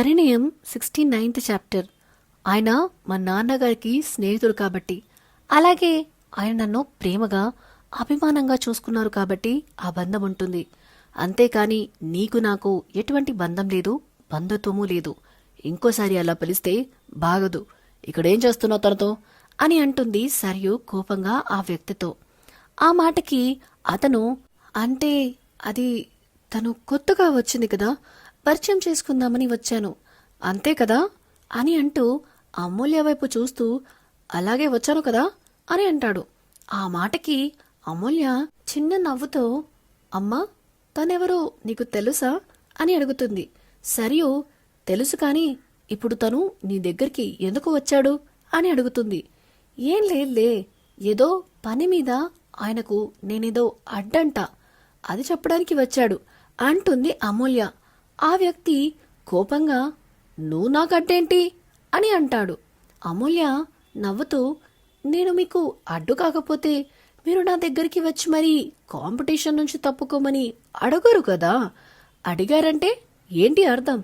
పరిణయం 69th chapter. ఆయన మా నాన్నగారికి స్నేహితుడు కాబట్టి, అలాగే ఆయన నన్ను ప్రేమగా అభిమానంగా చూసుకున్నారు కాబట్టి ఆ బంధం ఉంటుంది. అంతేకాని నీకు నాకు ఎటువంటి బంధం లేదు, బంధుత్వము లేదు. ఇంకోసారి అలా పిలిస్తే బాగదు. ఇక్కడేం చేస్తున్నావు తనతో అని అంటుంది సరియు కోపంగా ఆ వ్యక్తితో. ఆ మాటకి అతను, అంటే అది తను కొత్తగా వచ్చింది కదా, పరిచయం చేసుకుందామని వచ్చాను, అంతే కదా అని అంటూ అమూల్య వైపు చూస్తూ, అలాగే వచ్చాను కదా అని అంటాడు. ఆ మాటకి అమూల్య చిన్న నవ్వుతో, అమ్మా తనెవరో నీకు తెలుసా అని అడుగుతుంది. సరియు, తెలుసు కాని ఇప్పుడు తను నీ దగ్గరికి ఎందుకు వచ్చాడు అని అడుగుతుంది. ఏం లేదులే, ఏదో పని మీద ఆయనకు నేనేదో అడ్డంట, అది చెప్పడానికి వచ్చాడు అంటుంది అమూల్య. ఆ వ్యక్తి కోపంగా, నువ్వు నాకు అడ్డేంటి అని అంటాడు. అమూల్య నవ్వుతూ, నేను మీకు అడ్డు కాకపోతే మీరు నా దగ్గరికి వచ్చి మరీ కాంపిటీషన్ నుంచి తప్పుకోమని అడగరు కదా. అడిగారంటే ఏంటి అర్థం?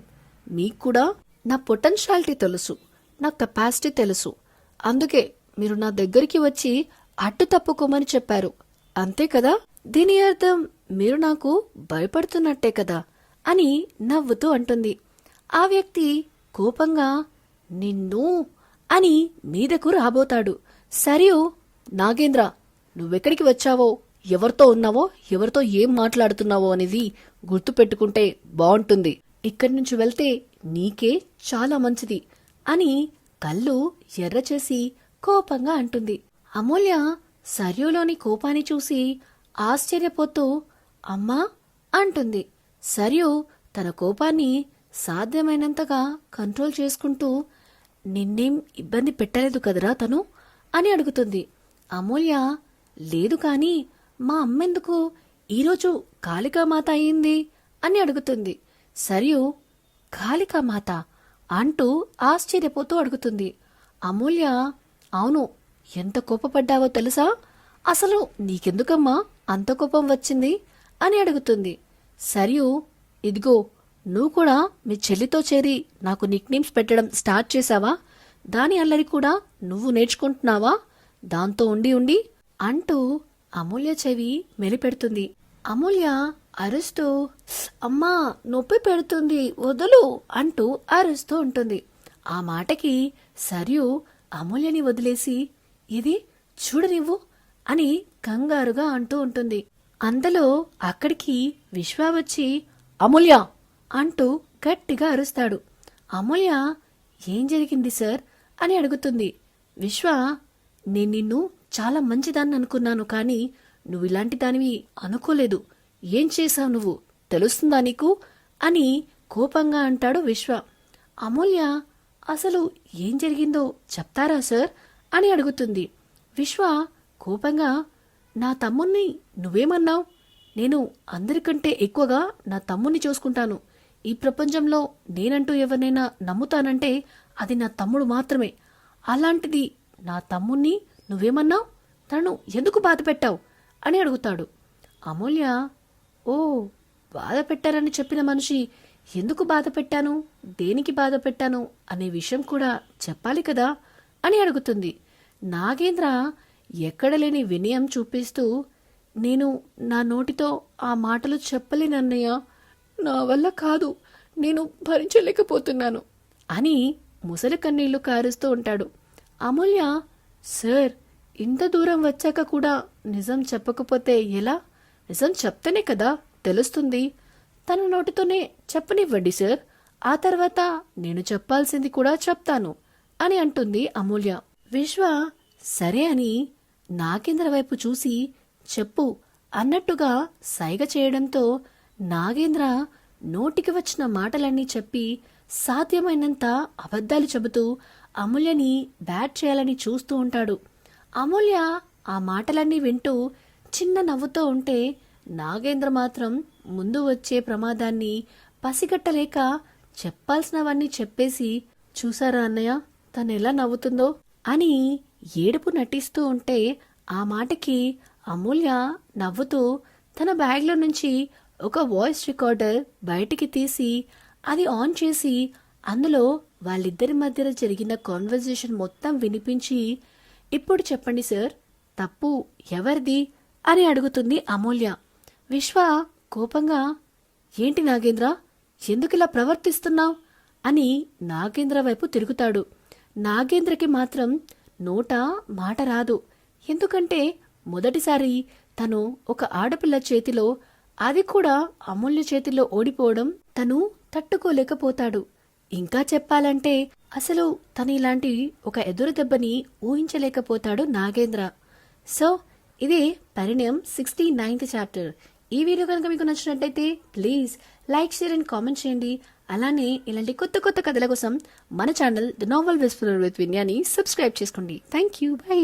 మీకు కూడా నా పొటెన్షియాలిటీ తెలుసు, నా కెపాసిటీ తెలుసు, అందుకే మీరు నా దగ్గరికి వచ్చి అడ్డు తప్పుకోమని చెప్పారు, అంతే కదా. దీని అర్థం మీరు నాకు భయపడుతున్నట్టే కదా అని నవ్వుతూ అంటుంది. ఆ వ్యక్తి కోపంగా, నిన్ను అని మీదకు రాబోతాడు. సరియు, నాగేంద్ర నువ్వెక్కడికి వచ్చావో, ఎవరితో ఉన్నావో, ఎవరితో ఏం మాట్లాడుతున్నావో అనేది గుర్తుపెట్టుకుంటే బావుంటుంది. ఇక్కడి నుంచి వెళ్తే నీకే చాలా మంచిది అని కళ్ళు ఎర్రచేసి కోపంగా అంటుంది. అమూల్య సర్యులోని కోపాన్ని చూసి ఆశ్చర్యపోతూ, అమ్మా అంటుంది. సరియు తన కోపాన్ని సాధ్యమైనంతగా కంట్రోల్ చేసుకుంటూ, నిన్నేం ఇబ్బంది పెట్టలేదు కదరా తను అని అడుగుతుంది. అమూల్య, లేదు కాని మా అమ్మెందుకు ఈరోజు కాళికామాత అయింది అని అడుగుతుంది. సరియు, కాళికామాత అంటూ ఆశ్చర్యపోతూ అడుగుతుంది. అమూల్య, అవును, ఎంత కోపపడ్డావో తెలుసా, అసలు నీకెందుకమ్మా అంత కోపం వచ్చింది అని అడుగుతుంది. సరియు, ఇదిగో నువ్వు కూడా మీ చెల్లితో చేరి నాకు నిక్నేమ్స్ పెట్టడం స్టార్ట్ చేశావా, దాని అల్లరి కూడా నువ్వు నేర్చుకుంటున్నావా, దాంతో ఉండి ఉండి అంటూ అమూల్య చెవి మెలిపెడుతుంది. అమూల్య అరుస్తూ, అమ్మా నొప్పి పెడుతుంది వదులు అంటూ అరుస్తూ ఉంటుంది. ఆ మాటకి సరియు అమూల్యని వదిలేసి, ఇది చూడనివ్వు అని కంగారుగా అంటూ ఉంటుంది. అంతలో అక్కడికి విశ్వ వచ్చి, అమూల్య అంటూ గట్టిగా అరుస్తాడు. అమూల్య, ఏం జరిగింది సార్ అని అడుగుతుంది. విశ్వ, నేను నిన్ను చాలా మంచిదాన్ని అనుకున్నాను, కానీ నువ్వు ఇలాంటి దానివి అనుకోలేదు. ఏం చేశావు నువ్వు, తెలుస్తుందా నీకు అని కోపంగా అంటాడు విశ్వ. అమూల్య, అసలు ఏం జరిగిందో చెప్తారా సార్ అని అడుగుతుంది. విశ్వ కోపంగా, నా తమ్ముణ్ణి నువ్వేమన్నావు? నేను అందరికంటే ఎక్కువగా నా తమ్ముణ్ణి చూసుకుంటాను. ఈ ప్రపంచంలో నేనంటూ ఎవరినైనా నమ్ముతానంటే అది నా తమ్ముడు మాత్రమే. అలాంటిది నా తమ్ముణ్ణి నువ్వేమన్నావు? తనను ఎందుకు బాధ పెట్టావు అని అడుగుతాడు. అమూల్య, ఓ, బాధ పెట్టారని చెప్పిన మనిషి ఎందుకు బాధ పెట్టాను, దేనికి బాధ పెట్టాను అనే విషయం కూడా చెప్పాలి కదా అని అడుగుతుంది. నాగేంద్ర ఎక్కడలేని వినయం చూపిస్తూ, నేను నా నోటితో ఆ మాటలు చెప్పలేనన్నయ్య, నా వల్ల కాదు, నేను భరించలేకపోతున్నాను అని ముసలి కన్నీళ్లు కారుస్తూ ఉంటాడు. అమూల్య, సార్ ఇంత దూరం వచ్చాక కూడా నిజం చెప్పకపోతే ఎలా? నిజం చెప్తేనే కదా తెలుస్తుంది. తన నోటితోనే చెప్పనివ్వండి సార్, ఆ తర్వాత నేను చెప్పాల్సింది కూడా చెప్తాను అని అంటుంది అమూల్య. విశ్వ సరే అని నాగేంద్ర వైపు చూసి, చెప్పు అన్నట్టుగా సైగ చేయడంతో నాగేంద్ర నోటికి వచ్చిన మాటలన్నీ చెప్పి సాధ్యమైనంత అబద్ధాలు చెబుతూ అమూల్యని బ్యాట్ చేయాలని చూస్తూ ఉంటాడు. అమూల్య ఆ మాటలన్నీ వింటూ చిన్న నవ్వుతో ఉంటే, నాగేంద్ర మాత్రం ముందు వచ్చే ప్రమాదాన్ని పసిగట్టలేక చెప్పాల్సినవన్నీ చెప్పేసి, చూసారా అన్నయ్య తనెలా నవ్వుతుందో అని ఏడుపు నటిస్తూ ఉంటే, ఆ మాటకి అమూల్య నవ్వుతూ తన బ్యాగ్లో నుంచి ఒక వాయిస్ రికార్డర్ బయటికి తీసి అది ఆన్ చేసి అందులో వాళ్ళిద్దరి మధ్యన జరిగిన కాన్వర్జేషన్ మొత్తం వినిపించి, ఇప్పుడు చెప్పండి సార్, తప్పు ఎవరిది అని అడుగుతుంది అమూల్య. విశ్వ కోపంగా, ఏంటి నాగేంద్ర, ఎందుకిలా ప్రవర్తిస్తున్నావు అని నాగేంద్ర వైపు తిరుగుతాడు. నాగేంద్రకి మాత్రం నోట మాట రాదు. ఎందుకంటే మొదటిసారి తను ఒక ఆడపిల్ల చేతిలో, అది కూడా అమూల్య చేతిలో ఓడిపోవడం తను తట్టుకోలేకపోతాడు. ఇంకా చెప్పాలంటే అసలు తను ఇలాంటి ఒక ఎదురు దెబ్బని ఊహించలేకపోతాడు నాగేంద్ర. సో ఇదే పరిణయం 69th చాప్టర్. ఈ వీడియో కనుక మీకు నచ్చినట్టయితే please like, share and comment చేయండి. అలానే ఇలాంటి కొత్త కొత్త కథల కోసం మన channel the novel whisperer with విన్యాని సబ్స్క్రైబ్ చేసుకోండి. Thank you, by.